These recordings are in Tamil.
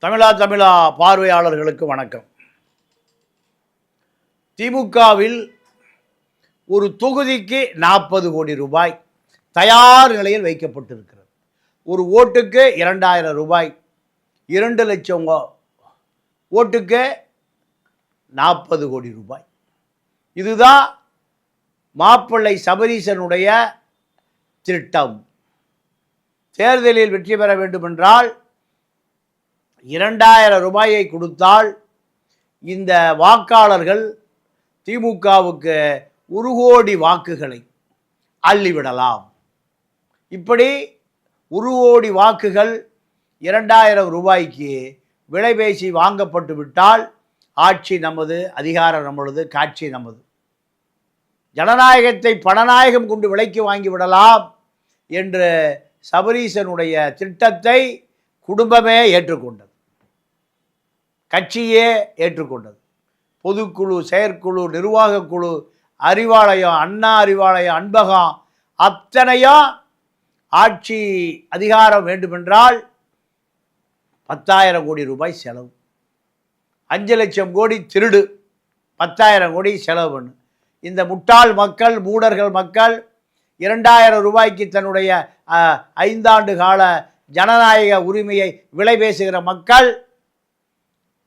தமிழா பார்வையாளர்களுக்கு வணக்கம். திமுகவில் ஒரு தொகுதிக்கு 40 கோடி ரூபாய் தயார் நிலையில் வைக்கப்பட்டிருக்கிறது. ஒரு ஓட்டுக்கு 2000 ரூபாய், 2 லட்சம் ஓட்டுக்கு 40 கோடி ரூபாய். இதுதான் மாப்பிள்ளை சபரீசனுடைய திட்டம். தேர்தலில் வெற்றி பெற வேண்டுமென்றால் 2000 ரூபாயை கொடுத்தால் இந்த வாக்காளர்கள் திமுகவுக்கு 1 கோடி வாக்குகளை அள்ளிவிடலாம். இப்படி 1 கோடி வாக்குகள் 2000 ரூபாய்க்கு விலை பேசி வாங்கப்பட்டு விட்டால் ஆட்சி நமது, அதிகாரம் நம்மளது, காட்சி நமது. ஜனநாயகத்தை பணநாயகம் கொண்டு விலைக்கு வாங்கிவிடலாம் என்று சபரீசனுடைய திட்டத்தை குடும்பமே ஏற்றுக்கொண்டது, கட்சியே ஏற்றுக்கொண்டது. பொதுக்குழு, செயற்குழு, நிர்வாகக்குழு, அறிவாலயம், அண்ணா அறிவாலயம், அன்பகம் அத்தனையும் ஆட்சி அதிகாரம் வேண்டுமென்றால் 10,000 கோடி ரூபாய் செலவு, 5 லட்சம் கோடி திருடு, 10,000 கோடி செலவு பண்ணு. இந்த முட்டாள் மக்கள், மூடர்கள் மக்கள் 2000 ரூபாய்க்கு தன்னுடைய 5 ஆண்டு கால ஜனநாயக உரிமையை விலை பேசுகிற மக்கள்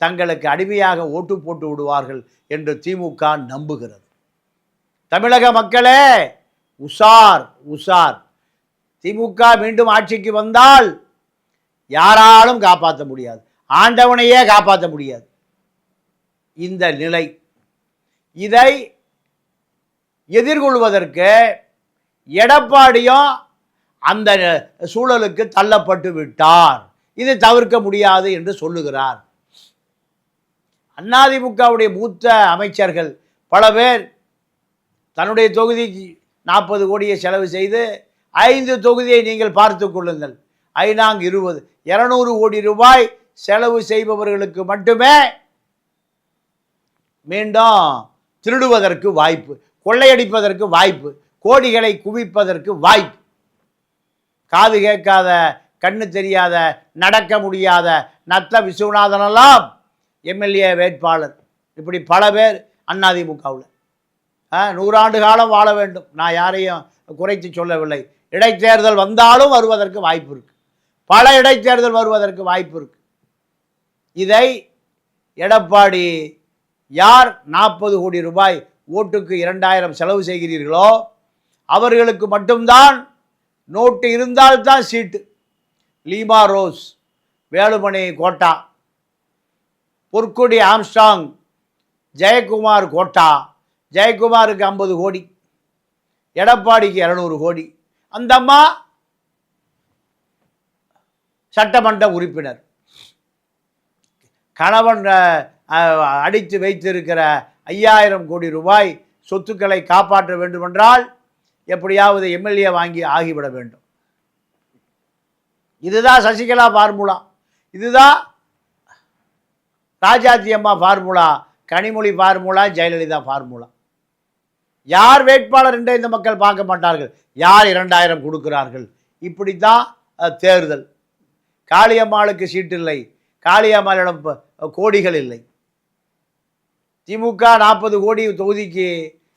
தங்களுக்கு அடிமையாக ஓட்டு போட்டு விடுவார்கள் என்று திமுக நம்புகிறது. தமிழக மக்களே உஷார் உஷார். திமுக மீண்டும் ஆட்சிக்கு வந்தால் யாராலும் காப்பாற்ற முடியாது, ஆண்டவனையே காப்பாற்ற முடியாது இந்த நிலை. இதை எதிர்கொள்வதற்கு எடப்பாடியும் அந்த சூழலுக்கு தள்ளப்பட்டு விட்டார். இது தவிர்க்க முடியாது என்று சொல்லுகிறார். அதிமுகவுடைய மூத்த அமைச்சர்கள் பல பேர் தன்னுடைய தொகுதிக்கு 40 கோடியை செலவு செய்து 5 தொகுதியை நீங்கள் பார்த்து கொள்ளுங்கள், 5×20 200 கோடி ரூபாய் செலவு செய்பவர்களுக்கு மட்டுமே மீண்டும் திருடுவதற்கு வாய்ப்பு, கொள்ளையடிப்பதற்கு வாய்ப்பு, கோடிகளை குவிப்பதற்கு வாய்ப்பு. காது கேட்காத, கண்ணு தெரியாத, நடக்க முடியாத நத்த விஸ்வநாதனெல்லாம் எம்எல்ஏ வேட்பாளர். இப்படி பல பேர் அதிமுகவில் 100 ஆண்டு காலம் வாழ வேண்டும். நான் யாரையும் குறைத்து சொல்லவில்லை. இடைத்தேர்தல் வந்தாலும் வருவதற்கு வாய்ப்பு இருக்குது, பல இடைத்தேர்தல் வருவதற்கு வாய்ப்பு இருக்குது. இதை எடப்பாடி யார் 40 கோடி ரூபாய் ஓட்டுக்கு 2000 செலவு செய்கிறீர்களோ அவர்களுக்கு மட்டும்தான் நோட்டு இருந்தால்தான் சீட்டு. லீமா ரோஸ், வேலுமணி கோட்டா, பொற்கொடி ஆம்ஸ்டாங், ஜெயக்குமார் கோட்டா. ஜெயக்குமாருக்கு 50 கோடி, எடப்பாடிக்கு 200 கோடி. அந்த அம்மா சட்டமன்ற உறுப்பினர். கணவன் அடித்து வைத்திருக்கிற 5000 கோடி ரூபாய் சொத்துக்களை காப்பாற்ற வேண்டுமென்றால் எப்படியாவது எம்எல்ஏ வாங்கி ஆகிவிட வேண்டும். இதுதான் சசிகலா ஃபார்முலா, இதுதான் ராஜாத்தி அம்மா formula, Kanimozhi formula, Jayalalithaa formula. யார் வேட்பாளர் என்று இந்த மக்கள் பார்க்க மாட்டார்கள், யார் 2000 கொடுக்கிறார்கள். இப்படித்தான் தேர்தல். காளியம்மாளுக்கு சீட்டு இல்லை, காளியம்மாளிடம் கோடிகள் இல்லை. திமுக 40 கோடி தொகுதிக்கு,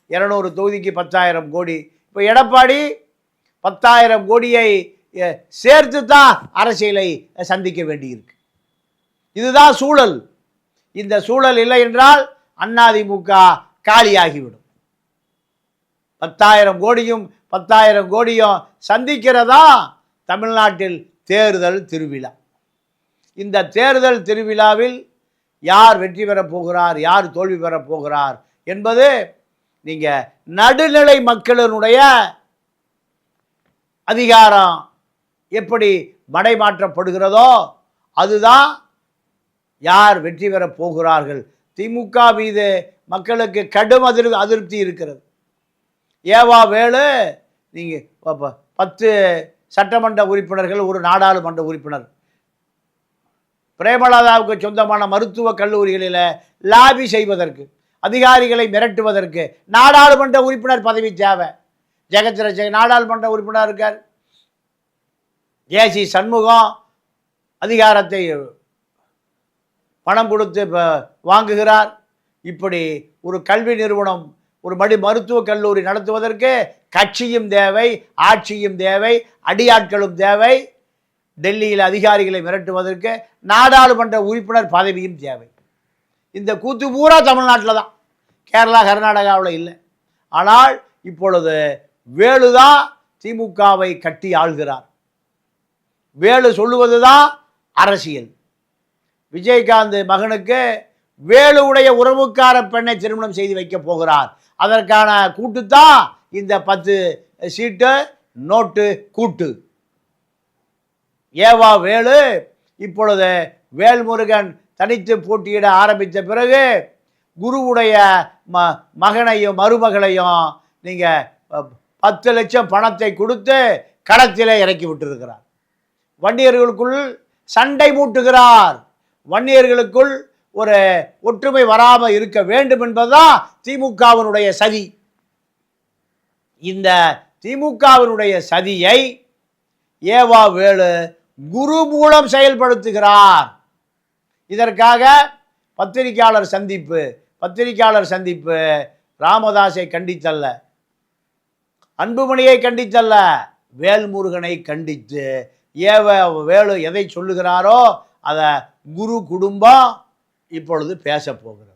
200 தொகுதிக்கு 10,000 கோடி. இப்போ எடப்பாடி 10,000 கோடியை சேர்த்து தான் அரசியலை சந்திக்க வேண்டியிருக்கு. இதுதான் சூழல். இந்த சூழல் இல்லை என்றால் அதிமுக காலியாகிவிடும். 10,000 கோடியும் 10,000 கோடியும் சந்திக்கிறதா தமிழ்நாட்டில் தேர்தல் திருவிழா. இந்த தேர்தல் திருவிழாவில் யார் வெற்றி பெறப் போகிறார், யார் தோல்வி பெறப் போகிறார் என்பது நீங்கள் நடுநிலை மக்களினுடைய அதிகாரம் எப்படி மடைமாற்றப்படுகிறதோ அதுதான் யார் வெற்றி பெறப் போகிறார்கள். திமுக மீது மக்களுக்கு கடும் அதிருப்தி இருக்கிறது. ஏவா வேலு, நீங்கள் 10 சட்டமன்ற உறுப்பினர்கள், ஒரு நாடாளுமன்ற உறுப்பினர், பிரேமலதாவுக்கு சொந்தமான மருத்துவக் கல்லூரிகளில் லாபி செய்வதற்கு, அதிகாரிகளை மிரட்டுவதற்கு நாடாளுமன்ற உறுப்பினர் பதவி தேவை. ஜெகத்ரட்சகன் நாடாளுமன்ற உறுப்பினர் இருக்கார். ஏசி சண்முகம் அதிகாரத்தை பணம் கொடுத்து வாங்குகிறார். இப்படி ஒரு கல்வி நிறுவனம், ஒரு மருத்துவக் கல்லூரி நடத்துவதற்கு கட்சியும் தேவை, ஆட்சியும் தேவை, அடியாட்களும் தேவை. டெல்லியில் அதிகாரிகளை மிரட்டுவதற்கு நாடாளுமன்ற உறுப்பினர் பதவியும் தேவை. இந்த கூத்து பூரா தமிழ்நாட்டில் தான், கேரளா கர்நாடகாவில் இல்லை. ஆனால் இப்பொழுது வேலு தான் திமுகவை கட்டி ஆள்கிறார். வேலு சொல்லுவது தான் அரசியல். விஜயகாந்த் மகனுக்கு வேலுவுடைய உறவுக்கார பெண்ணை திருமணம் செய்து வைக்கப் போகிறார். அதற்கான கூட்டு தான் இந்த 10 சீட்டு நோட்டு கூட்டு. ஏவா வேலு இப்பொழுது வேல்முருகன் தனித்து போட்டியிட ஆரம்பித்த பிறகு குருவுடைய மகனையும் மருமகளையும் நீங்கள் 10 லட்சம் பணத்தை கொடுத்து களத்திலே இறக்கி விட்டிருக்கிறார். வன்னியர்களுக்குள் சண்டை மூட்டுகிறார். வன்னியர்களுக்குள் ஒரு ஒற்றுமை வராமல் இருக்க வேண்டும் என்பதுதான் திமுகவினுடைய சதி. இந்த திமுகவினுடைய சதியை ஏவா வேலு குரு மூலம் செயல்படுத்துகிறார். இதற்காக பத்திரிகையாளர் சந்திப்பு ராமதாஸை கண்டித்தல்ல, அன்புமணியை கண்டித்தல்ல, வேல்முருகனை கண்டித்து வேலு எதை சொல்லுகிறாரோ அதை குரு குடும்பம் இப்பொழுது பேச போகிறது.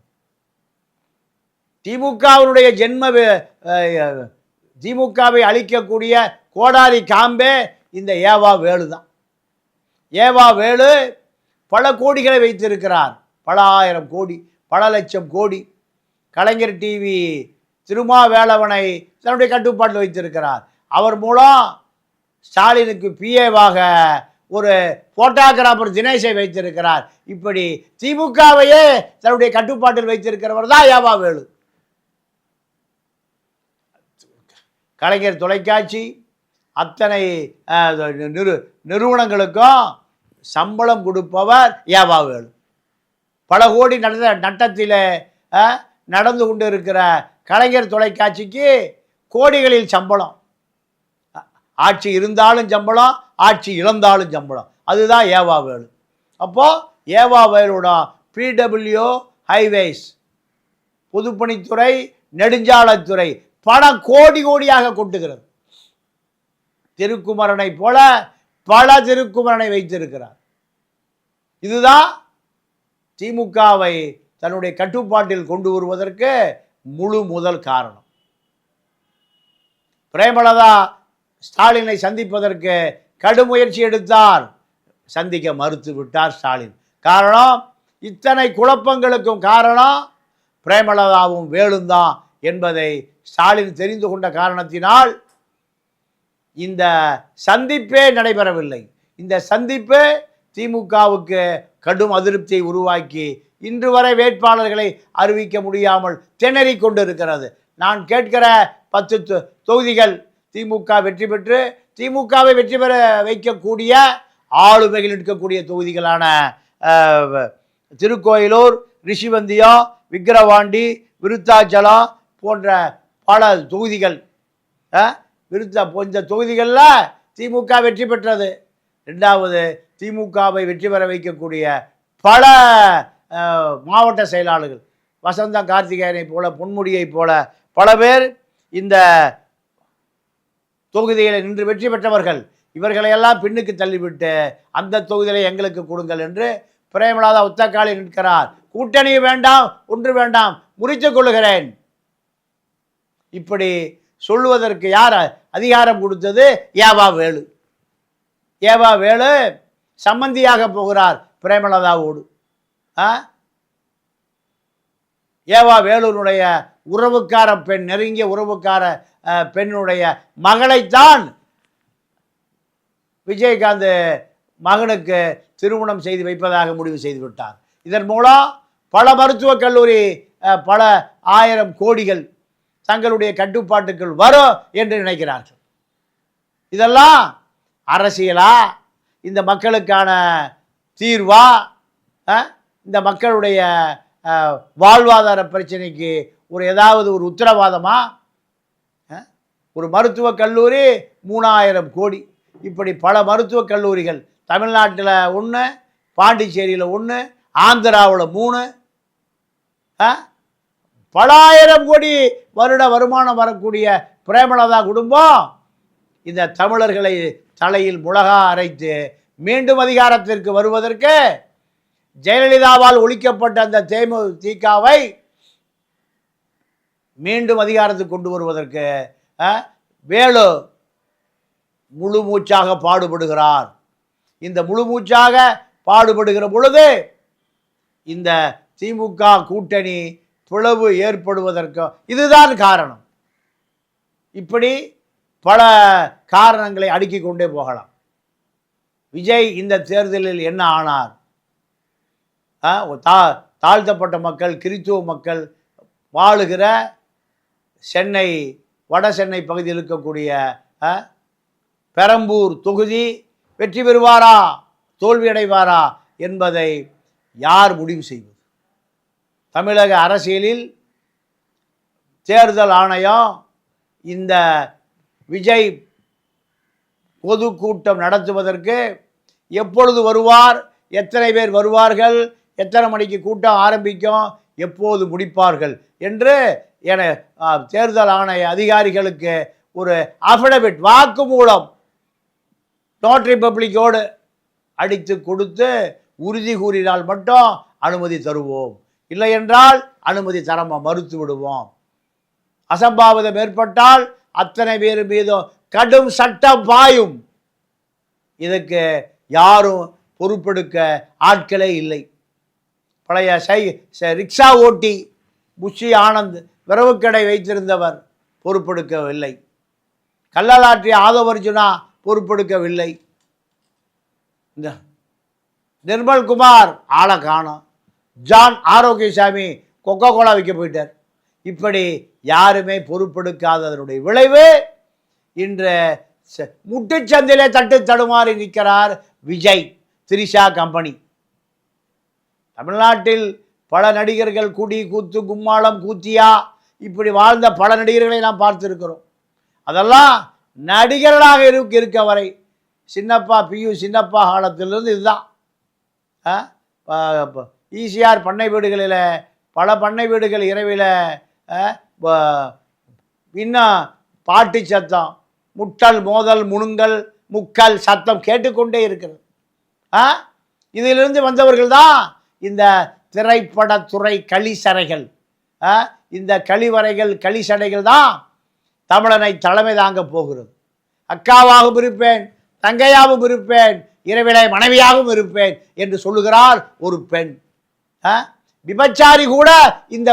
திமுகவினுடைய திமுகவை அழிக்கக்கூடிய கோடாரி காம்பே இந்த ஏவா வேலு தான். ஏவா வேலு பல கோடிகளை வைத்திருக்கிறார். பல ஆயிரம் கோடி, பல லட்சம் கோடி. கலைஞர் டிவி திருமாவேளவனை தன்னுடைய கட்டுப்பாட்டில் வைத்திருக்கிறார். அவர் மூலம் ஸ்டாலினுக்கு பிஏவாக ஒரு போட்டோகிராஃபர் தினேஷை வைத்திருக்கிறார். இப்படி திமுகவையே தன்னுடைய கட்டுப்பாட்டில் வைத்திருக்கிறவர் தான் ஏவா வேலு. கலைஞர் தொலைக்காட்சி அத்தனை நிறுவனங்களுக்கும் சம்பளம் கொடுப்பவர் ஏவா வேலு. பல கோடி நட்டத்தில் நடந்து கொண்டு இருக்கிற கலைஞர் தொலைக்காட்சிக்கு கோடிகளில் சம்பளம். ஆட்சி இருந்தாலும் சம்பளம், ஆட்சி இழந்தாலும் சம்பளம். அதுதான் ஏவா வேலு. அப்போது ஏவா வேலோட பிடபிள்யூ ஹைவேஸ், பொதுப்பணித்துறை, நெடுஞ்சாலைத்துறை பணம் கோடி கோடியாக கொட்டுகிறது. திருக்குமரனை போல பல திருக்குமரனை வைத்திருக்கிறார். இதுதான் திமுகவை தன்னுடைய கட்டுப்பாட்டில் கொண்டு வருவதற்கு முழு முதல் காரணம். பிரேமலதா ஸ்டாலினை சந்திப்பதற்கு கடும் முயற்சி எடுத்தார், சந்திக்க மறுத்து விட்டார் ஸ்டாலின். காரணம், இத்தனை குழப்பங்களுக்கும் காரணம் பிரேமலதாவும் வேலும் தான் என்பதை ஸ்டாலின் தெரிந்து கொண்ட காரணத்தினால் இந்த சந்திப்பே நடைபெறவில்லை. இந்த சந்திப்பு திமுகவுக்கு கடும் அதிருப்தியை உருவாக்கி இன்று வரை வேட்பாளர்களை அறிவிக்க முடியாமல் திணறி கொண்டிருக்கிறது. நான் கேட்கிற 10 தொகுதிகள் திமுக வெற்றி பெற்று திமுகவை வெற்றி பெற வைக்கக்கூடிய ஆளுமைகள் இருக்கக்கூடிய தொகுதிகளான திருக்கோயிலூர், ரிஷிவந்தியம், விக்கிரவாண்டி, விருத்தாச்சலம் போன்ற பல தொகுதிகள். இந்த தொகுதிகளில் திமுக வெற்றி பெற்றது. 2வது, திமுகவை வெற்றி பெற வைக்கக்கூடிய பல மாவட்ட செயலாளர்கள், வசந்த கார்த்திகேயனை போல, பொன்முடியை போல பல பேர் இந்த தொகுதிகளை நின்று வெற்றி பெற்றவர்கள். இவர்களையெல்லாம் பின்னுக்கு தள்ளிவிட்டு அந்த தொகுதிகளை எங்களுக்கு கொடுங்கள் என்று பிரேமலதா ஒத்தக்காலில் நிற்கிறார். கூட்டணி வேண்டாம், ஒன்று வேண்டாம், முறித்துக் கொள்ளுகிறேன். இப்படி சொல்லுவதற்கு யார் அதிகாரம் கொடுத்தது? ஏவா வேலு. ஏவா வேலு சம்மந்தியாக போகிறார் பிரேமலதாவோடு. ஏவா வேலுனுடைய உறவுக்கார பெண், நெருங்கிய உறவுக்கார பெண்ணுடைய மகளைத்தான் விஜயகாந்த் மகனுக்கு திருமணம் செய்து வைப்பதாக முடிவு செய்து விட்டார். இதன் மூலம் பல மருத்துவக் கல்லூரி, பல ஆயிரம் கோடிகள் தங்களுடைய கட்டுப்பாட்டுக்குள் வரும் என்று நினைக்கிறார்கள். இதெல்லாம் அரசியலா? இந்த மக்களுக்கான தீர்வா? இந்த மக்களுடைய வாழ்வாதார பிரச்சனைக்கு ஏதாவது ஒரு உத்தரவாதமா? ஒரு மருத்துவக் கல்லூரி 3000 கோடி. இப்படி பல மருத்துவக் கல்லூரிகள் தமிழ்நாட்டில் 1, பாண்டிச்சேரியில் 1, ஆந்திராவில் 3, பலாயிரம் கோடி வருட வருமானம் வரக்கூடிய பிரேமலதா குடும்பம் இந்த தமிழர்களை தலையில் முளகா அரைத்து மீண்டும் அதிகாரத்திற்கு வருவதற்கு ஜெயலலிதாவால் ஒழிக்கப்பட்ட அந்த தேமுதிகவை மீண்டும் அதிகாரத்துக்கு கொண்டு வருவதற்கு வேலு முழு மூச்சாக பாடுபடுகிறார். இந்த முழு மூச்சாக பாடுபடுகிற பொழுது இந்த திமுக கூட்டணி பிளவு ஏற்படுவதற்கு இதுதான் காரணம். இப்படி பல காரணங்களை அடுக்கிக் கொண்டே போகலாம். விஜய் இந்த தேர்தலில் என்ன ஆனார்? தாழ்த்தப்பட்ட மக்கள், கிறித்துவ மக்கள் வாழுகிற சென்னை வட சென்னை பகுதியில் இருக்கக்கூடிய பெரம்பூர் தொகுதி வெற்றி பெறுவாரா தோல்வியடைவாரா என்பதை யார் முடிவு செய்வது? தமிழக அரசியலில் தேர்தல் ஆணையம் இந்த விஜய் பொதுக்கூட்டம் நடத்துவதற்கு எப்பொழுது வருவார், எத்தனை பேர் வருவார்கள், எத்தனை மணிக்கு கூட்டம் ஆரம்பிக்கும், எப்போது முடிப்பார்கள் என்று என தேர்தல் ஆணைய அதிகாரிகளுக்கு ஒரு அஃபிடவிட் வாக்குமூலம் நோட்டரி பப்ளிக்கோடு அடித்து கொடுத்து உறுதி கூறினால் மட்டும் அனுமதி தருவோம், இல்லை என்றால் அனுமதி தர மறுத்து விடுவோம். அசம்பாவிதம் ஏற்பட்டால் அத்தனை பேர் மீதும் கடும் சட்டம் பாயும். இதுக்கு யாரும் பொறுப்பெடுக்க ஆட்களே இல்லை. பழைய ரிக்ஷா ஓட்டி புஷி ஆனந்த் விரவுக்கடை வைத்திருந்தவர் பொறுப்பெடுக்கவில்லை. கள்ளலாற்றி ஆதவர்ஜுனா பொறுப்பெடுக்கவில்லை. இந்த நிர்மல்குமார் ஆளை காணோம். ஜான் ஆரோக்கியசாமி கொக்கோ கோலா வைக்க போயிட்டார். இப்படி யாருமே பொறுப்பெடுக்காததனுடைய விளைவு இன்று முட்டுச்சந்திலே தட்டு தடுமாறி நிற்கிறார் விஜய் திரிஷா கம்பெனி. தமிழ்நாட்டில் பல நடிகர்கள் குடி கூத்து கும்மாளம் கூத்தியா இப்படி வாழ்ந்த பல நடிகர்களை நாம் பார்த்துருக்கிறோம். அதெல்லாம் நடிகர்களாக இருக்க வரை சின்னப்பா பியு சின்னப்பா காலத்திலிருந்து இதுதான். ஈசிஆர் பண்ணை வீடுகளில் பல பண்ணை வீடுகள் இரவில் இன்னும் பாட்டு சத்தம், முட்டல் மோதல் முணுங்கல் முக்கல் சத்தம் கேட்டுக்கொண்டே இருக்கிறது. இதிலிருந்து வந்தவர்கள் தான் இந்த திரைப்படத்துறை களிசரைகள். இந்த களிவரைகள் களிசடைகள் தான் தமிழனை தலைமை தாங்க போகிறது. அக்காவாகவும் இருப்பேன், தங்கையாகவும் இருப்பேன், இரவிலை மனைவியாகவும் இருப்பேன் என்று சொல்லுகிறார் ஒரு பெண். விபச்சாரி கூட இந்த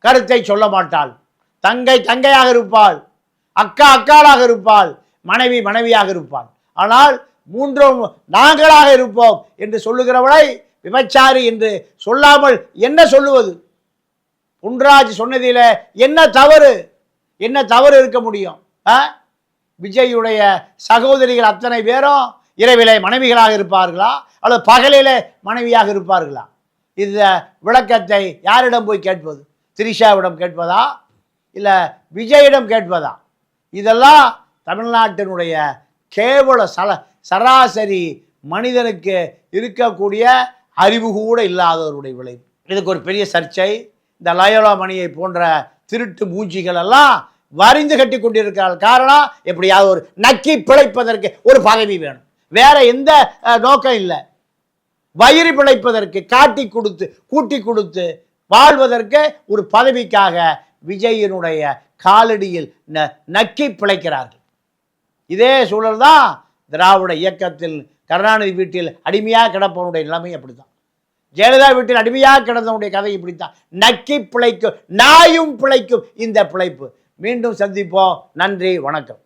கருத்தை சொல்ல மாட்டாள். தங்கை தங்கையாக இருப்பாள், அக்கா அக்காளாக இருப்பாள், மனைவி மனைவியாக இருப்பாள். ஆனால் மூன்றும் நாங்களாக இருப்போம் என்று சொல்லுகிறவளை விபச்சாரி என்று சொல்லாமல் என்ன சொல்லுவது? பொன்ராஜ் சொன்னதில் என்ன தவறு இருக்க முடியும்? விஜயுடைய சகோதரிகள் அத்தனை பேரும் இரவிலே மனைவிகளாக இருப்பார்களா அல்லது பகலிலே மனைவியாக இருப்பார்களா? இந்த விளக்கத்தை யாரிடம் போய் கேட்பது? திரிஷாவிடம் கேட்பதா இல்லை விஜயிடம் கேட்பதா? இதெல்லாம் தமிழ்நாட்டினுடைய கேவல சராசரி மனிதனுக்கு இருக்கக்கூடிய அறிவு கூட இல்லாதவருடைய விளைவு. இதுக்கு ஒரு பெரிய சர்ச்சை. இந்த லயோலா மணியை போன்ற திருட்டு மூஞ்சிகள் எல்லாம் வரிந்து கட்டி கொண்டிருக்கிறார்கள். காரணம், எப்படியாவது ஒரு நக்கி பிழைப்பதற்கு ஒரு பதவி வேணும், வேற எந்த நோக்கம் இல்லை. வயிறு பிழைப்பதற்கு காட்டி கொடுத்து கூட்டி கொடுத்து வாழ்வதற்கு ஒரு பதவிக்காக விஜயினுடைய காலடியில் நக்கி பிழைக்கிறார்கள். இதே சூழல் தான் திராவிட இயக்கத்தில் கருணாநிதி வீட்டில் அடிமையாக கிடப்பவனுடைய நிலைமை அப்படித்தான். ஜெயலலிதா வீட்டில் அடிமையாக கிடந்தவனுடைய கதை இப்படித்தான். நக்கி பிழைக்கும், நாயும் பிழைக்கும் இந்த பிழைப்பு. மீண்டும் சந்திப்போம். நன்றி, வணக்கம்.